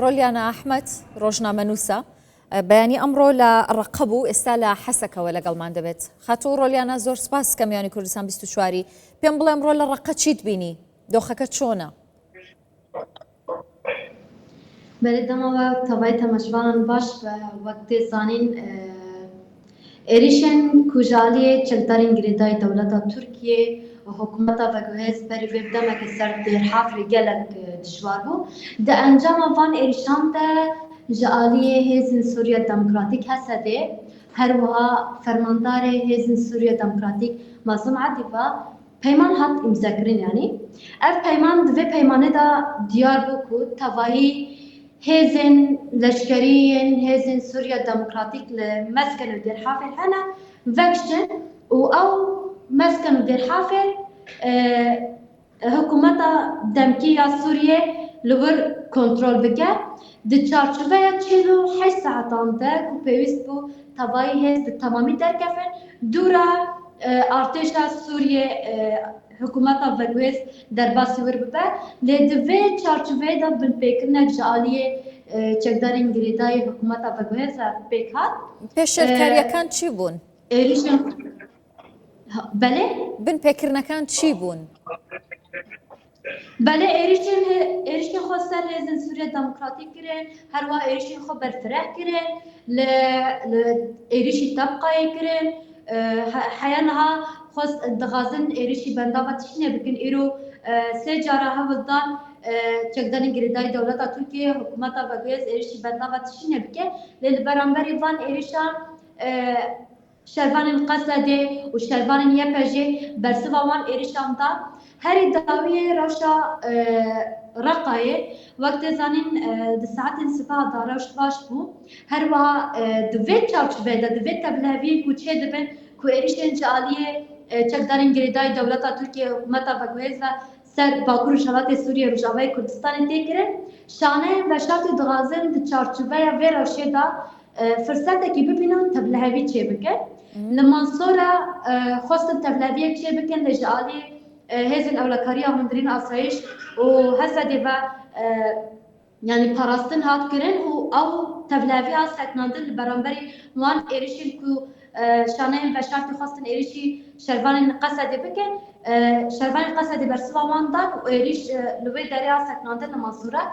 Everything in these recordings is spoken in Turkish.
ڕۆلیانە ئەحمەد ڕۆژنامە نووسە بەیانی ئەمڕۆ لە ڕقەبوو ئێستا لە حەسەکەوە لەگەڵمان دەبێت. خاتوو ڕۆلیانە زۆر سپاس کە میوانی کوردستان 24 پێم بڵێ ئەمڕۆ لە ڕقە چیت بینی؟ دۆخەکە چۆنە؟ بەێدەمەوە تەوای تەمەشوانان باش بە وەکتێ زانین ێریشên kujaliyê çekdarên girêdayî dewleta Tirkiyê hikûmeta veguhêz berî vê demeke ser dêrhafrê gelek dijwar bû. Di encama van êrişan de ji aliyê Hêzên Sûriya Demokratîk Hesedê her wiha fermandarê Hêzên Sûriya Demokratîk Mazlûm Edîba peyman hat îmzekirin yanî. Ev peyman di vê peymanê de diyar bû ku tevahî Hêzên leşkeriyên Hêzên Sûriya Demokratîk li mesken û dêrhafê hene vekişin û ew mesken û dêrhafê hikûmeta demkî ya Sûriyê li wir kontrol bike. Di çarçoveya 48 saetan de ku pêwîst bû tevahî hêz bi temamî derkevin dûra artêşa Sûriye hikûmeta veguhêz derbasî wir bibe. Lê di vê çarçoveyê de binpêkirinek ji aliyê çekdarên girêdayî hikûmeta veguhêz re pêk hat. پێشێرکاریەکان چی بوون؟ êrişên belê binpêkirinەکان çi bûn؟ belê êrişên xwe ser Hêzên Sûriya Demokratîk kirin, her wiha êrişên xwe berfireh kirin, li êrişî tebqayê kirin, heya niha xwest dixwazin êrişî bendava tiştînê bikin. Îro sê cara hewildan çekdarên girêdayî dewleta Tirkiyê hikûmeta veguhêz êrişî bendava tiştînê bike. Lê li beramberî van êrişan şervanên Qesedê û şervanên YPJ bersiva wan êrişan da herî dawiyê rewşa Reqayê wektê zanîn di saetên sibaha da rewş baş bû. Her wiha di vê çarçoveyê de di vê tevliheviyê ku çê dibin ku êrişên ji aliyê çekdarên girêdayî dewleta Tirkiye hikûmeta veguhêz ve ser Bakur û Şelatê Sûriye Rojavayê Kurdistanê tê kirin, şaneyên veşartê dixwazin di çarçoveya vê rewşê da firsetekî bibînin tevlihevî çê bikin. Li Mansorê xwestin tevliheviyek çê bikin lê ji aliyê Hêzên Ewlekariya Hundirîn Asayîş û Hesedê ve yani parastin hat kirin û ew tevliheviya seknandin li beramberî wan êrişên ku şaneyên veşartê xwestin êrişî şervanên Qesedê bikin. Şervanên Qesedê bersiva wan dan û êriş li wê derê hat seknandin li Mansorê.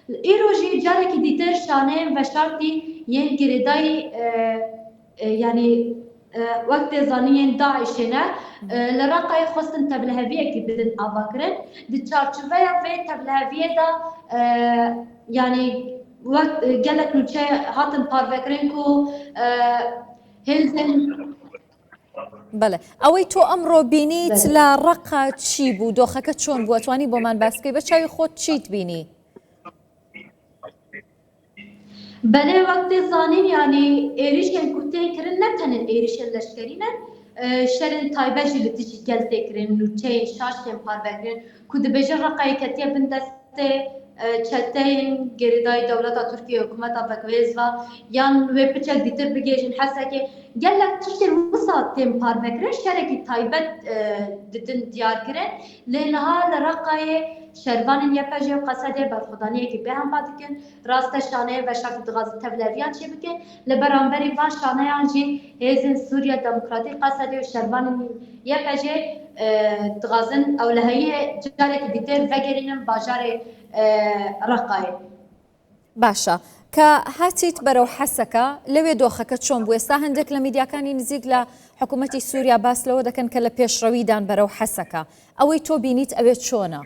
Îro jî carekî dîtir şaneyên veşartî yên girêdayî yani wektê zaniyên Daişê ne li Reqayê xwestin tevliheviyekî bidin avakirin. Di çarçoveya vê tevliheviyê de yani gelek nûçe hatin parvekirin ku hêzên بەڵێ ئەوەی تۆ ئەمڕۆ بینیت لە ڕقە چی بوو؟ دۆخەکە چۆن بووە؟ توانی بۆمان باس بکەی بە چاوی خۆت چیت بینی؟ belê wektê zanîn yanî êrişên ku tê kirin ne tenin êrişên leşkerî ne şerên taybet jî li dijî gel tê kirin nûçeyên şaş tên parvekirin ku dibêjin Reqayê ketiye bin destê çeteyên girêdayî dewleta Tirkiye hikûmeta veguhêz ve yan wê piçek dîtir bigêjin Hesekê gelek tiştên wisa tên parvekirin şerekî taybet didin diyar kirin. Lê niha li Reqayê şervanên YPJ û Qesedê berxwedaniyekî bêhempa dikin, rast e şaneyê veşartî dixwazin tevliheviyan çê bikin. Li beramberî van şaneyan jî Hêzên Sûriya Demokratîk Qesedê û şervanên YPJ dixwazin ewlehiyê carekî dîtir vegerînin bajarê Reqayê. باشە کە هاتیت بەرەو حەسەکە لەوێ دۆخەکە چۆن بوو؟ ئێستا هەندێک لە میدیاکانی نزیک لە حکوومەتی سووریا باس لەوە دەکەن کە لە پێشڕەویدان بەرەو حەسەکە ئەوەی تۆ بینیت ئەوێ چۆنە؟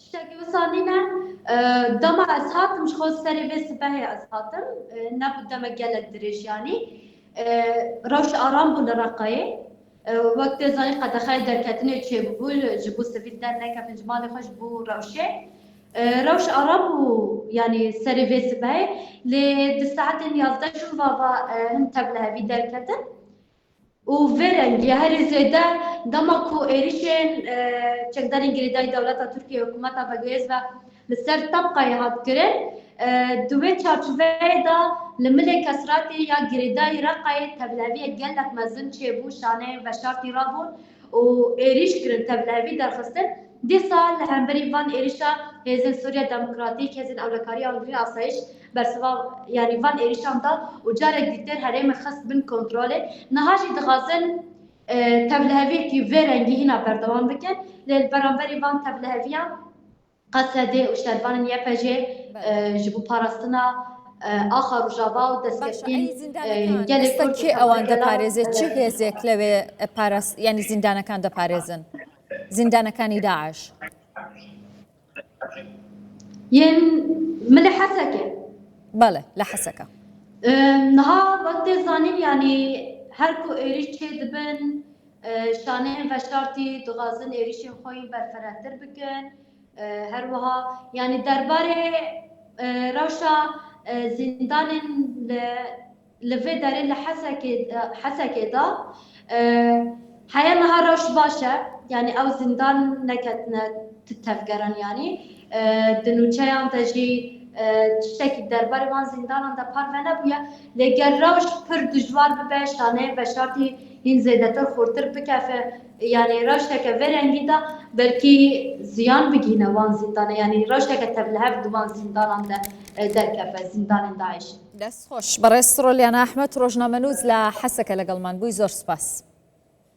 شتێکی وسانینە دەما ez hatim ji xwe serê vê sibehê ez hatim nebû deme gelek dirêjyanî rewş aram bû li Reqayê wektê zanî qedexeyê derketinê çêbû ji bo sivîl dernekevin ji malê xwe ji bo rewşê rewş aram bû yanî serê vê sibehê lê di saetên 11 Şûvava hin tevlihevî derketin û vê rengî herî zêde dema ku êrişên çekdarên girêdayî dewleta Tirkiye hikûmeta veguhêz ve li ser tebqayê hat kirin di wê çarçoveyê de li milê Kesratê ya girêdayî Reqayê tevliheviyek gelek mezin çêbû şaneyên veşartî rabûn û êriş kirin tevlihevî derxistin. دیسا لهمبری وان ایریشا هزین سوریا دموکراتیک هزین اولکاری آنگری آسایش برسوا یعنی وان ایریشان دا و جارek دیتر هرم خست بن کنترله نهاجی دغازن تبلهوی کی ورنگی هنا بردوام بکن لیل برانبری وان تبلهویان قصده و شربان یپجه جبو پاراستنا آخر و جابا و دستکردین ئێستا کێ ئەوان دەپارێزێت چ هێزێک لەوێ ینی زیندانەکان دەپارێزن زیندانەکانی داعش ين ملي حسكه بەڵێ لە حەسەکە نها وقت زانين يعني هركو إيريش دبن شانين وشارتي دغازن إيريشين خوي برفراتر بكن هروها يعني درباري روشا زندان لفي دارين لحسكه دا حيا نها روش باشا يعني او زندان نكتنا تتفقرن يعني دنوچيان تجي تشتكي درباري وان زندان دا پاروانه بويا لگر روش پر دجوار ببه شانه بشارتي هين زيدتر خورتر بكافه يعني روش تك ورنگي دا بلكي زيان بگينه وان زندان يعني روش تك تبلهف دوان زندان دا دركافه زندان داعش دەست خۆش بەڕێز ڕۆلیانە ئەحمەد ڕۆژنامەنووس لە حەسەکە لەگەڵمان بووی زۆر سپاس